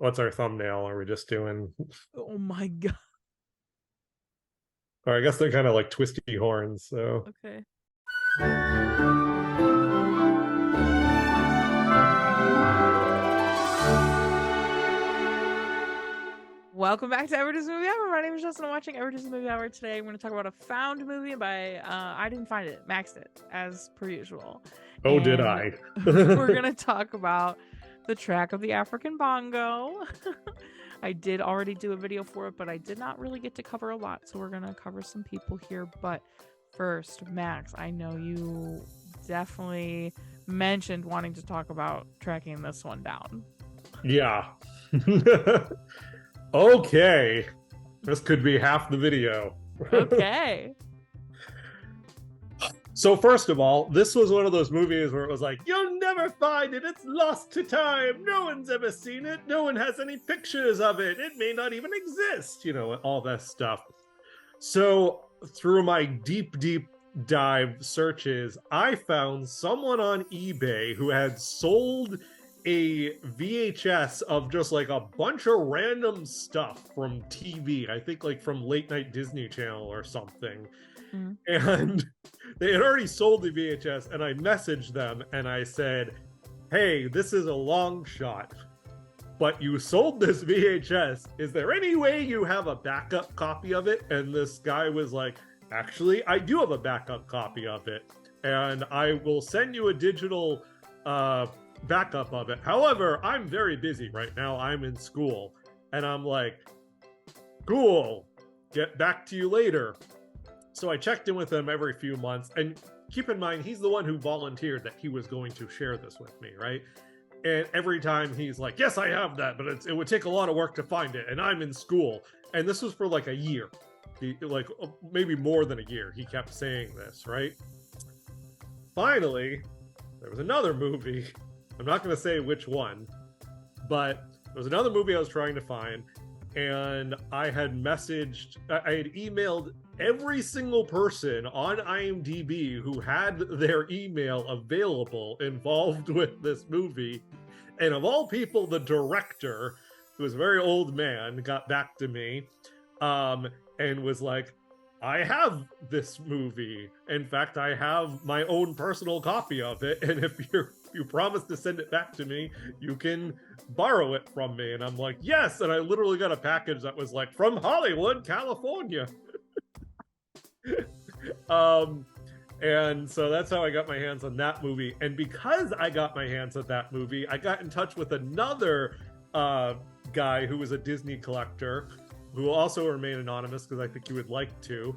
What's our thumbnail? Are we just doing? Oh my god. Or I guess they're kind of like twisty horns. So Okay. Welcome back to Everyday Movie Hour. My name is Jess and I'm watching Everyday Movie Hour. Today I'm going to talk about a found movie by I didn't find it, maxed it as per usual. oh, did And I? we're going to talk about the track of the African bongo. I did already do a video for it, but I did not really get to cover a lot, so we're going to cover some people here. But first, Max, I know you definitely mentioned wanting to talk about tracking this one down. Yeah. Okay. This could be half the video. Okay. So first of all, this was one of those movies where it was like, you'll never find it. It's lost to time. No one's ever seen it. No one has any pictures of it. It may not even exist. You know, all that stuff. So through my deep dive searches, I found someone on eBay who had sold a VHS of just like a bunch of random stuff from TV. I think like from late night Disney Channel or something. Mm. And they had already sold the VHS, and I messaged them and I said, hey, this is a long shot, but you sold this VHS. Is there any way you have a backup copy of it? And this guy was like, actually, I do have a backup copy of it, and I will send you a digital backup of it. However, I'm very busy right now. I'm in school. And I'm like, cool, get back to you later. So I checked in with him every few months, and keep in mind, he's the one who volunteered that he was going to share this with me, right? And every time he's like, yes, I have that, but it would take a lot of work to find it, and I'm in school. And this was for like a year, like maybe more than a year. He kept saying this, right? Finally, there was another movie. I'm not going to say which one, but there was another movie I was trying to find, and I had emailed every single person on IMDb who had their email available involved with this movie. And of all people, the director, who was a very old man, got back to me and was like, I have this movie. In fact, I have my own personal copy of it. And if you promise to send it back to me, you can borrow it from me. And I'm like, yes. And I literally got a package that was like, from Hollywood, California. And so that's how I got my hands on that movie. And because I got my hands on that movie, I got in touch with another guy who was a Disney collector, who also remained anonymous because I think he would like to.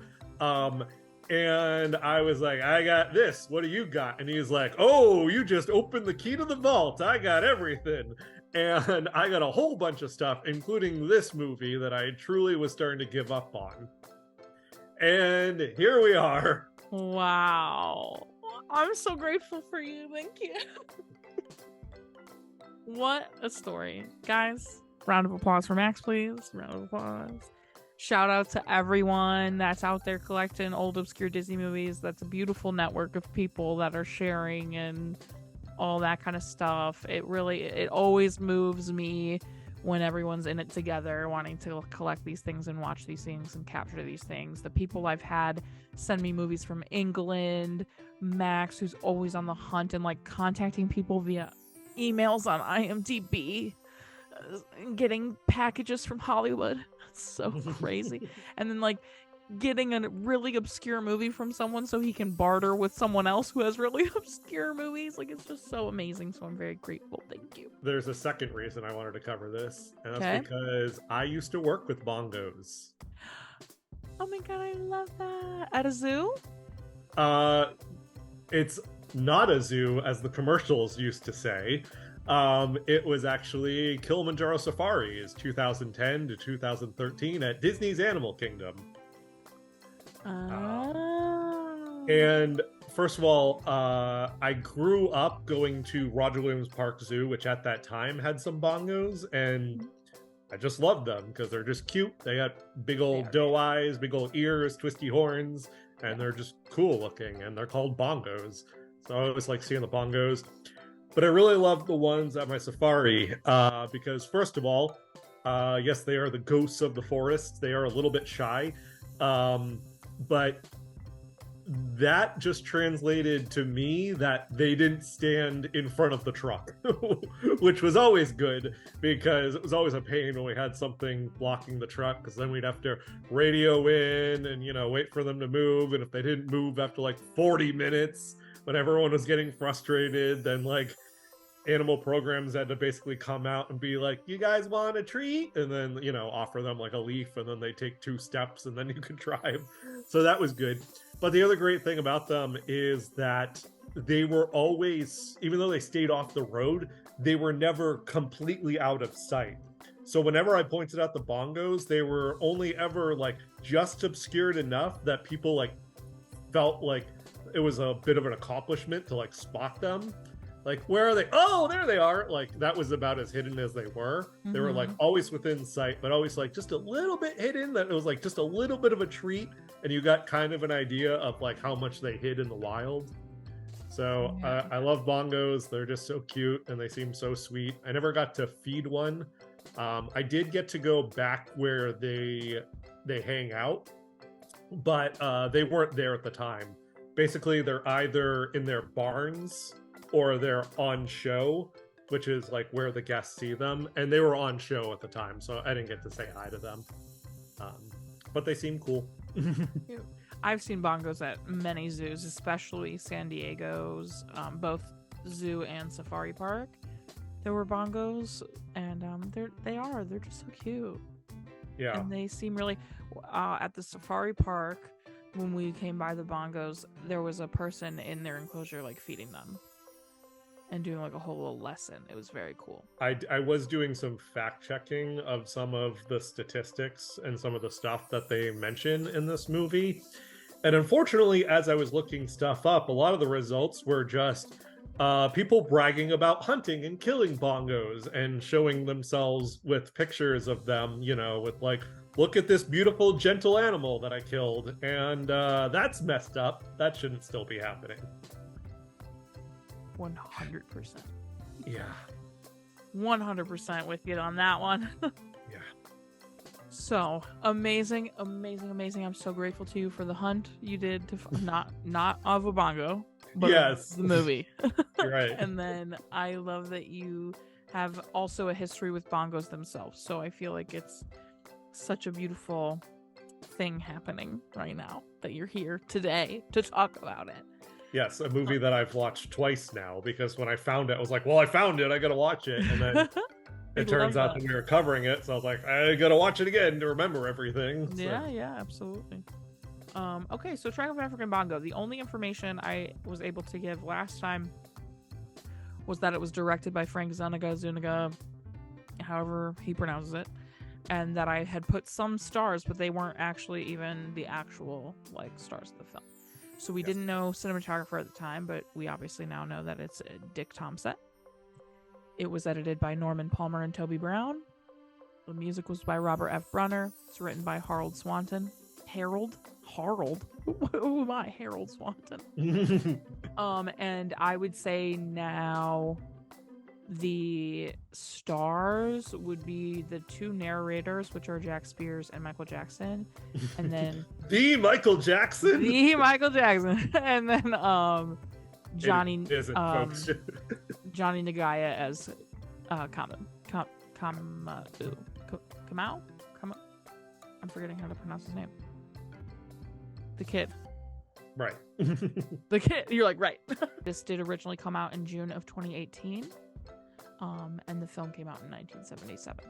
And I was like, I got this. What do you got? And he's like, oh, you just opened the key to the vault. I got everything. And I got a whole bunch of stuff, including this movie that I truly was starting to give up on. And here we are. Wow. I'm so grateful for you. Thank you. What a story. Guys, round of applause for Max, please. Round of applause. Shout out to everyone that's out there collecting old obscure Disney movies. That's a beautiful network of people that are sharing and all that kind of stuff. It always moves me when everyone's in it together, wanting to collect these things and watch these things and capture these things. The people I've had send me movies from England, Max, who's always on the hunt and like contacting people via emails on IMDb, getting packages from Hollywood. It's so crazy. And then like getting a really obscure movie from someone so he can barter with someone else who has really obscure movies. Like, it's just so amazing. So I'm very grateful. Thank you. There's a second reason I wanted to cover this, and that's because I used to work with bongos. Oh my god, I love that. At a zoo? It's not a zoo, as the commercials used to say. It was actually Kilimanjaro Safaris, 2010 to 2013 at Disney's Animal Kingdom. And first of all, I grew up going to Roger Williams Park Zoo, which at that time had some bongos, and I just loved them because they're just cute. They got big old doe eyes, big old ears, twisty horns, and they're just cool looking, and they're called bongos. So I always like seeing the bongos. But I really love the ones at my safari because, first of all, yes, they are the ghosts of the forest. They are a little bit shy, but that just translated to me that they didn't stand in front of the truck, which was always good because it was always a pain when we had something blocking the truck, because then we'd have to radio in and, you know, wait for them to move. And if they didn't move after like 40 minutes, when everyone was getting frustrated, then like animal programs had to basically come out and be like, you guys want a treat? And then, you know, offer them like a leaf, and then they take 2 steps and then you could drive. So that was good. But the other great thing about them is that they were always, even though they stayed off the road, they were never completely out of sight. So whenever I pointed out the bongos, they were only ever like just obscured enough that people like felt like it was a bit of an accomplishment to like spot them. Like, where are they? Oh, there they are. Like, that was about as hidden as they were. Mm-hmm. They were like always within sight, but always like just a little bit hidden, that it was like just a little bit of a treat. And you got kind of an idea of like how much they hid in the wild. So I love bongos. They're just so cute and they seem so sweet. I never got to feed one. I did get to go back where they hang out, but they weren't there at the time. Basically, they're either in their barns or they're on show, which is like where the guests see them. And they were on show at the time, so I didn't get to say hi to them. But they seem cool. I've seen bongos at many zoos, especially San Diego's, both zoo and safari park. There were bongos, and they're just so cute. Yeah, and they seem really. At the safari park, when we came by the bongos, there was a person in their enclosure, like feeding them and doing like a whole little lesson. It was very cool. I was doing some fact checking of some of the statistics and some of the stuff that they mention in this movie. And unfortunately, as I was looking stuff up, a lot of the results were just people bragging about hunting and killing bongos and showing themselves with pictures of them, you know, with like, look at this beautiful, gentle animal that I killed. And that's messed up. That shouldn't still be happening. 100%. Yeah. 100% with you on that one. Yeah. So amazing. I'm so grateful to you for the hunt you did to not of a bongo, but yes, the movie. You're right. And then I love that you have also a history with bongos themselves. So I feel like it's such a beautiful thing happening right now that you're here today to talk about it. Yes, a movie that I've watched twice now, because when I found it, I was like, well, I found it, I gotta watch it. And then it turns out that we were covering it, so I was like, I gotta watch it again to remember everything. So. Yeah, absolutely. Okay, so Triumph of African Bongo. The only information I was able to give last time was that it was directed by Frank Zuniga, however he pronounces it, and that I had put some stars, but they weren't actually even the actual like stars of the film. So we didn't know cinematographer at the time, but we obviously now know that it's Dick Thomsett. It was edited by Norman Palmer and Toby Brown. The music was by Robert F. Brunner. It's written by Harold Swanton. Harold? Who am I? Harold Swanton. And I would say now the stars would be the 2 narrators, which are Jack Spiers and Michael Jackson, and then the Michael Jackson, and then Johnny Ngaya as Kamau. I'm forgetting how to pronounce his name. The kid. Right. The kid. You're like, right. This did originally come out in June of 2018. And the film came out in 1977.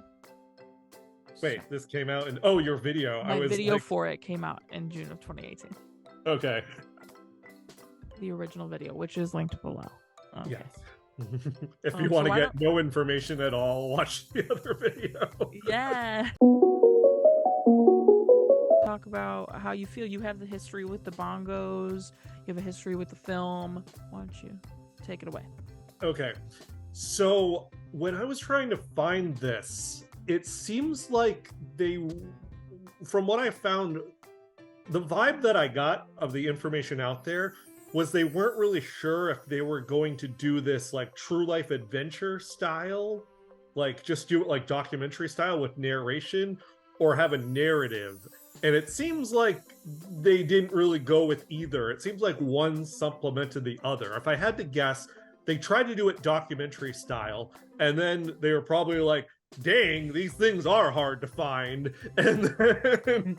Wait, so, this came out in your video. My video for it came out in June of 2018. Okay. The original video, which is linked below. Okay. Yes. If you want to get no information at all, watch the other video. Yeah. Talk about how you feel. You have the history with the bongos. You have a history with the film. Why don't you take it away? Okay. So when I was trying to find this, it seems like from what I found, the vibe that I got of the information out there was they weren't really sure if they were going to do this like true life adventure style, like just do it like documentary style with narration, or have a narrative. And it seems like they didn't really go with either. It seems like one supplemented the other. If I had to guess, they tried to do it documentary style, and then they were probably like, dang, these things are hard to find. And then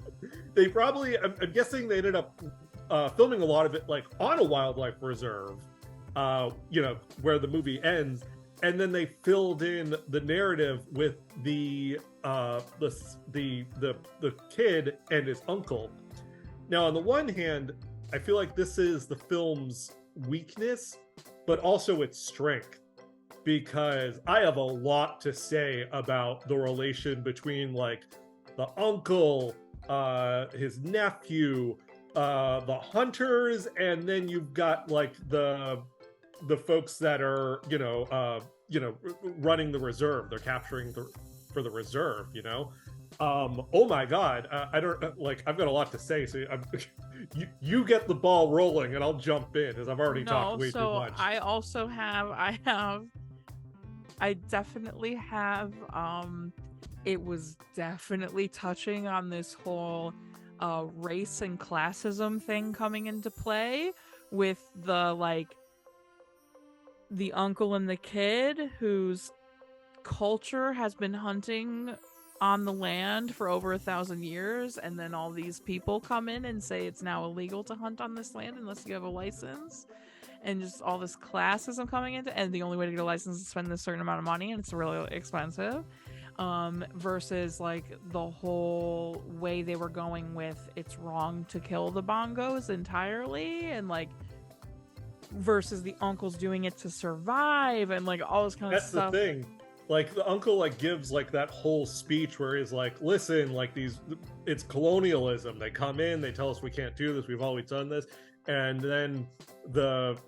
they probably, I'm guessing they ended up filming a lot of it like on a wildlife reserve, where the movie ends. And then they filled in the narrative with the kid and his uncle. Now, on the one hand, I feel like this is the film's weakness, but also its strength, because I have a lot to say about the relation between like the uncle, his nephew, the hunters, and then you've got like the folks that are running the reserve. They're capturing for the reserve. Oh my god, I don't I've got a lot to say, so you get the ball rolling and I'll jump in, as I've already talked way too much. I definitely have it was definitely touching on this whole race and classism thing coming into play with the uncle and the kid whose culture has been hunting on the land for over 1,000 years, and then all these people come in and say it's now illegal to hunt on this land unless you have a license, and just all this classism coming into, and the only way to get a license is to spend this certain amount of money, and it's really expensive, versus like the whole way they were going with it's wrong to kill the bongos entirely, and like versus the uncles doing it to survive, and like all this kind of stuff. That's the thing. Like the uncle like gives like that whole speech where he's like, listen, like it's colonialism. They come in, they tell us we can't do this, we've always done this. And then the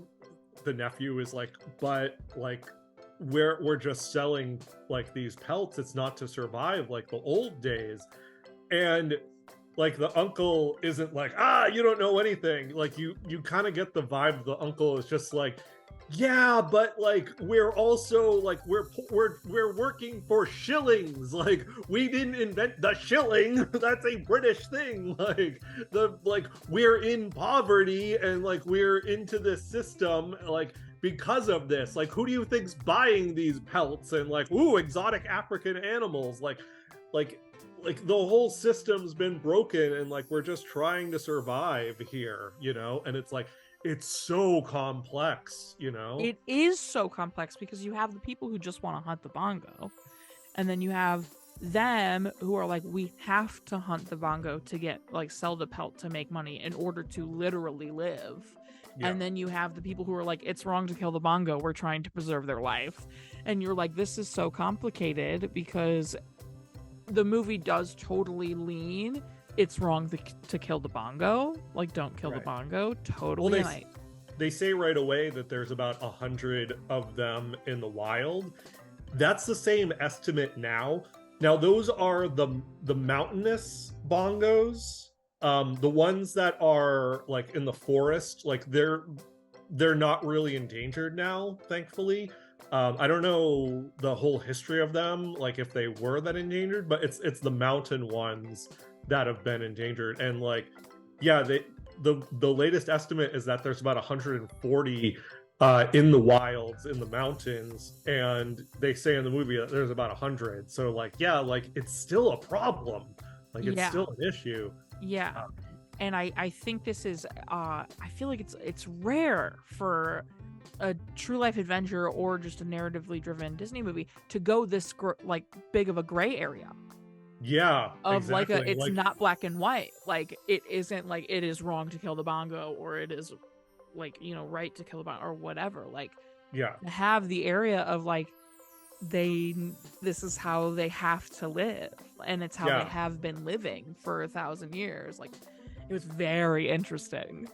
nephew is like, but like we're just selling like these pelts, it's not to survive like the old days. And like the uncle isn't like, you don't know anything. Like you kind of get the vibe the uncle is just like, yeah, but like we're also like we're working for shillings. Like we didn't invent the shilling. That's a British thing. Like we're in poverty, and like we're into this system like because of this. Like who do you think's buying these pelts and like exotic African animals? Like the whole system's been broken, and like we're just trying to survive here, and it's like it's so complex. It is so complex because you have the people who just want to hunt the bongo, and then you have them who are like, we have to hunt the bongo to get like sell the pelt to make money in order to literally live. Yeah. And then you have the people who are like, it's wrong to kill the bongo, we're trying to preserve their life. And you're like, this is so complicated, because the movie does totally lean it's wrong to kill the bongo. Like, don't kill the bongo. Totally. Well, they say right away that there's about 100 of them in the wild. That's the same estimate now. Now, those are the mountainous bongos. The ones that are like in the forest, like they're not really endangered now, thankfully. I don't know the whole history of them, like if they were that endangered, but it's the mountain ones that have been endangered. And like, yeah, the latest estimate is that there's about 140 in the wilds, in the mountains, and they say in the movie that there's about 100. So like, yeah, like it's still a problem. Like it's still an issue. Yeah. And I think this is I feel like it's rare for a true life adventure or just a narratively driven Disney movie to go this like big of a gray area. Yeah, of exactly. Like it's not black and white. Like it isn't like it is wrong to kill the bongo or it is like, you know, right to kill the bongo or whatever. Like, yeah, to have the area of like this is how they have to live, and it's how they have been living for 1,000 years. Like, it was very interesting.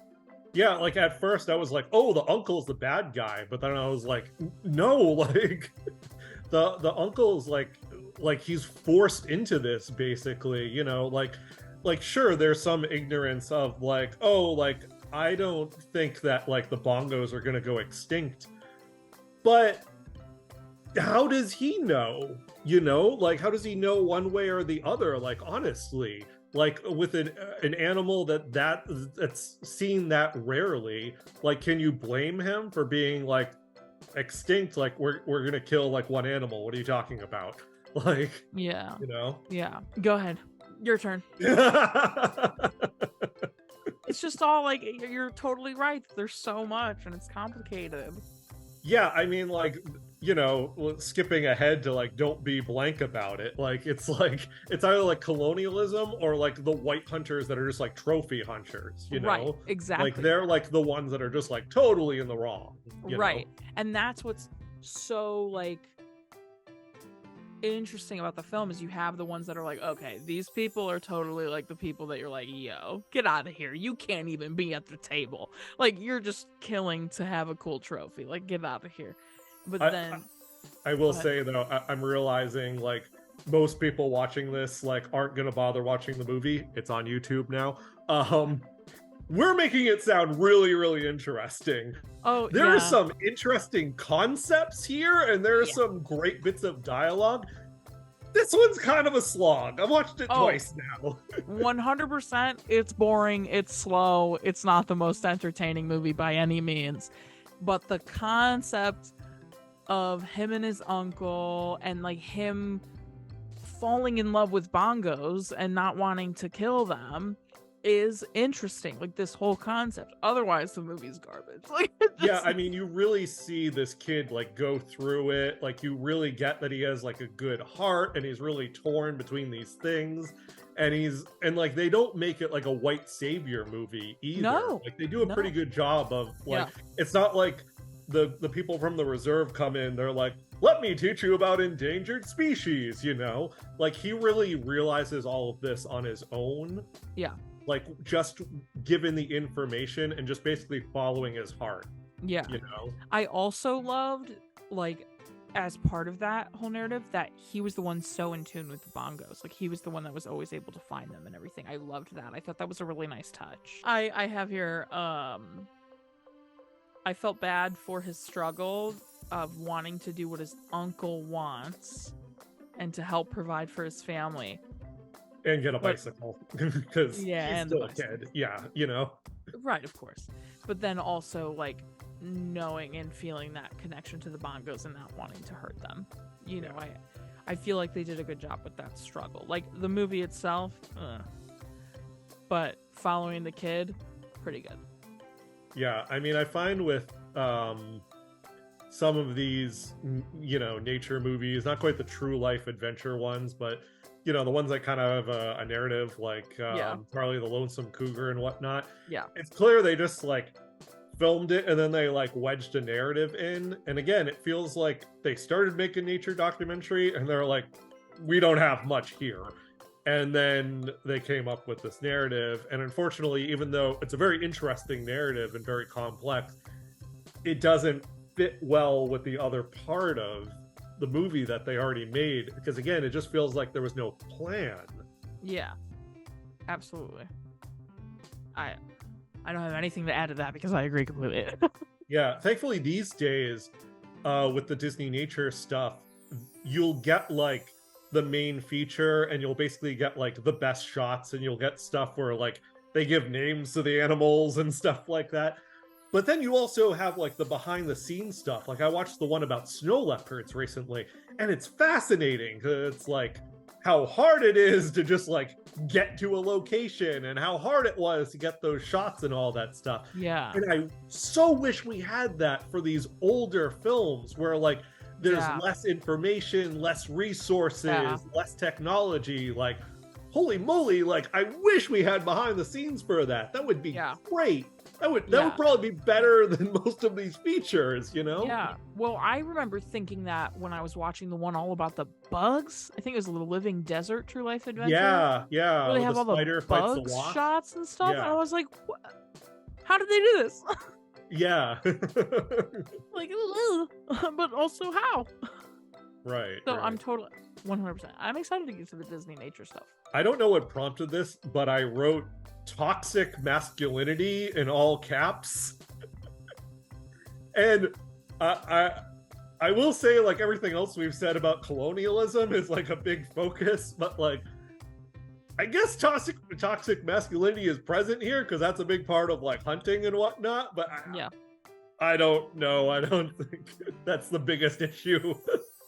Yeah, like at first I was like, oh, the uncle's the bad guy, but then I was like, no, like the uncle's like he's forced into this, basically, you know, like sure, there's some ignorance of like, oh, like I don't think that like the bongos are going to go extinct, but how does he know? You know, like how does he know one way or the other? Like honestly, like with an animal that's seen that rarely, like can you blame him for being like extinct? Like we're gonna kill like one animal. What are you talking about? Like, Yeah. you know? Yeah. Go ahead. Your turn. It's just all like you're totally right. There's so much and it's complicated. Yeah, I mean, like, you know, skipping ahead to like, don't be blank about it. Like, it's either like colonialism or like the white hunters that are just like trophy hunters, you know? Right, exactly. Like, they're like the ones that are just like totally in the wrong. Right. And that's what's so like interesting about the film is you have the ones that are like, okay, these people are totally like the people that you're like, yo, get out of here. You can't even be at the table. Like, you're just killing to have a cool trophy. Like, get out of here. But then I will say though, I'm realizing like most people watching this like aren't gonna bother watching the movie. It's on YouTube now. We're making it sound really, really interesting. Oh, there are some interesting concepts here, and there are some great bits of dialogue. This one's kind of a slog. I've watched it twice now. 100%. It's boring. It's slow. It's not the most entertaining movie by any means. But the concept of him and his uncle and like him falling in love with bongos and not wanting to kill them is interesting. Like this whole concept. Otherwise the movie's garbage. Like yeah, I mean you really see this kid like go through it. Like you really get that he has like a good heart and he's really torn between these things. And like they don't make it like a white savior movie either. No, like they do a pretty good job of like it's not like the people from the reserve come in, they're like, let me teach you about endangered species, you know? Like he really realizes all of this on his own. Yeah. Like just given the information and just basically following his heart. Yeah. You know? I also loved, like, as part of that whole narrative, that he was the one so in tune with the bongos. Like, he was the one that was always able to find them and everything. I loved that. I thought that was a really nice touch. I have here, I felt bad for his struggle of wanting to do what his uncle wants and to help provide for his family. And get a bicycle because he's and still a kid. Yeah, you know? Right, of course. But then also, like, knowing and feeling that connection to the bongos and not wanting to hurt them. You know, I feel like they did a good job with that struggle. Like, the movie itself, but following the kid, pretty good. Yeah, I mean, I find with some of these, you know, nature movies, not quite the true life adventure ones, but you know, the ones that kind of have a narrative, like Charlie the Lonesome Cougar and whatnot. Yeah. It's clear they just like filmed it and then they like wedged a narrative in. And again, it feels like they started making nature documentary and they're like, we don't have much here. And then they came up with this narrative. And unfortunately, even though it's a very interesting narrative and very complex, it doesn't fit well with the other part of the movie that they already made, because again it just feels like there was no plan. Yeah, absolutely. I don't have anything to add to that because I agree completely. Yeah, thankfully these days with the Disney nature stuff, you'll get like the main feature and you'll basically get like the best shots and you'll get stuff where like they give names to the animals and stuff like that. But then you also have like the behind the scenes stuff. Like I watched the one about snow leopards recently, and it's fascinating. It's like how hard it is to just like get to a location and how hard it was to get those shots and all that stuff. Yeah. And I so wish we had that for these older films where like there's less information, less resources, less technology. Like, holy moly, like I wish we had behind the scenes for that. That would be great. That would probably be better than most of these features, you know? Yeah. Well, I remember thinking that when I was watching the one all about the bugs. I think it was the Living Desert True Life Adventure. Yeah. Where they have all the bug shots and stuff. Yeah. And I was like, what? How did they do this? Yeah. Like, but also how? Right. So right. I'm totally... 100%. I'm excited to get to the Disney nature stuff. I don't know what prompted this, but I wrote toxic masculinity in all caps. And I will say, like, everything else we've said about colonialism is like a big focus, but like, I guess toxic masculinity is present here because that's a big part of like hunting and whatnot. But yeah, I don't know. I don't think that's the biggest issue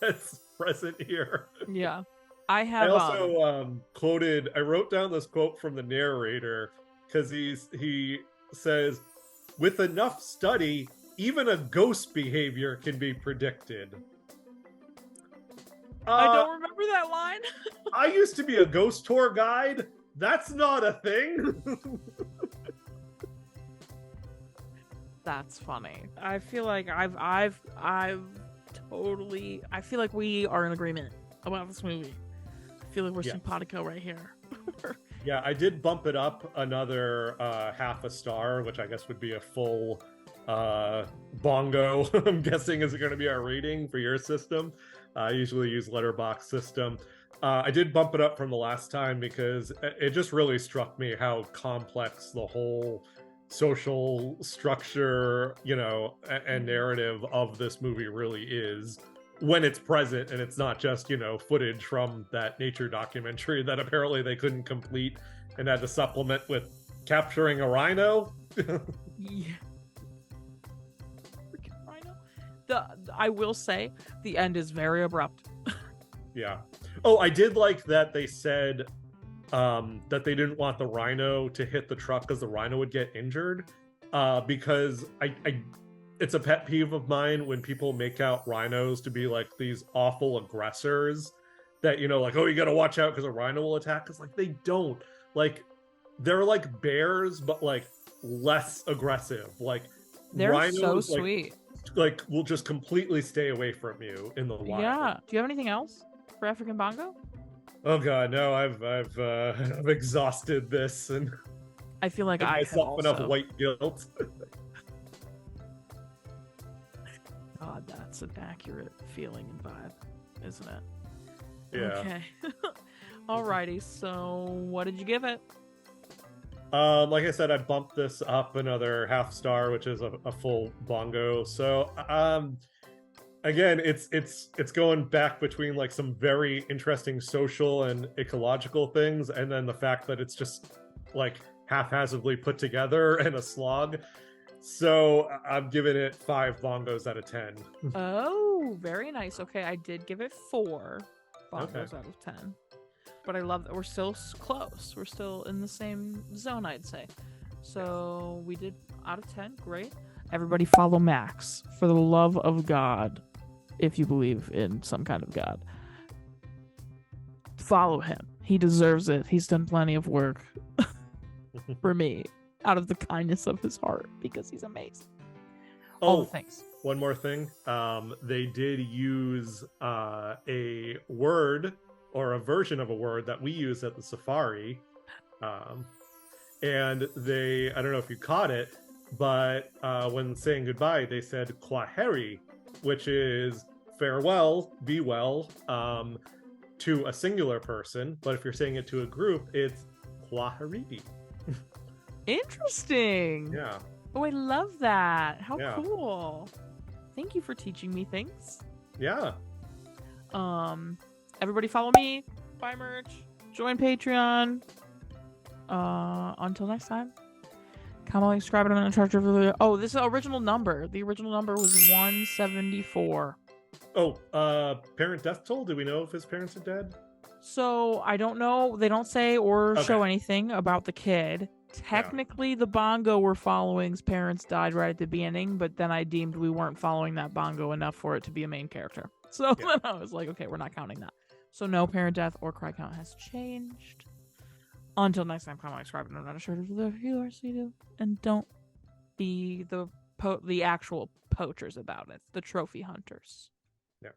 that's present here. Yeah, I also quoted. I wrote down this quote from the narrator because he says, "With enough study, even a ghost behavior can be predicted." I don't remember that line. I used to be a ghost tour guide. That's not a thing. That's funny. I feel like I've totally. I feel like we are in agreement about this movie. I feel like we're simpatico right here. Yeah, I did bump it up another half a star, which I guess would be a full Bongo. I'm guessing is going to be our rating for your system. I usually use letterbox system. I did bump it up from the last time because it just really struck me how complex the whole social structure, and narrative of this movie really is when it's present, and it's not just, footage from that nature documentary that apparently they couldn't complete and had to supplement with capturing a rhino. Yeah. I will say the end is very abrupt. Yeah. Oh, I did like that they said that they didn't want the rhino to hit the truck because the rhino would get injured. Because it's a pet peeve of mine when people make out rhinos to be like these awful aggressors that, like, oh, you got to watch out because a rhino will attack. Because like they don't. Like they're like bears, but like less aggressive. Like they're rhinos, so sweet. Like will just completely stay away from you in the wild. Yeah. Do you have anything else for African Bongo? Oh god, no! I've exhausted this, and I feel like I have also enough white guilt. God, that's an accurate feeling and vibe, isn't it? Yeah. Okay. Alrighty. So, what did you give it? Like I said, I bumped this up another half star, which is a full Bongo. So, again, it's going back between like some very interesting social and ecological things, and then the fact that it's just like haphazardly put together and a slog. So I'm giving it 5 bongos out of 10. Oh, very nice. Okay, I did give it 4 bongos out of 10. But I love that we're still close. We're still in the same zone, I'd say. So we did out of 10. Great. Everybody follow Max for the love of God. If you believe in some kind of God, follow him. He deserves it. He's done plenty of work for me out of the kindness of his heart because he's amazing. All the things. One more thing. They did use a word or a version of a word that we use at the safari. And I don't know if you caught it, but when saying goodbye, they said kwaheri, which is farewell, be well, to a singular person. But if you're saying it to a group, it's kwaheri. Interesting. Yeah. Oh, I love that. How cool. Thank you for teaching me things. Yeah. Everybody follow me, buy merch, join Patreon. Until next time. Kamil, subscribe, I'm in charge of the... Oh, this is the original number. The original number was 174. Oh, parent death toll? Do we know if his parents are dead? So, I don't know. They don't say or show anything about the kid. Technically, the Bongo we're following's parents died right at the beginning, but then I deemed we weren't following that Bongo enough for it to be a main character. So then I was like, okay, we're not counting that. So no parent death or cry count has changed. Until next time, comment, subscribe, and I'm not sure if you are, so you do. And don't be the actual poachers about it. The trophy hunters. Yeah.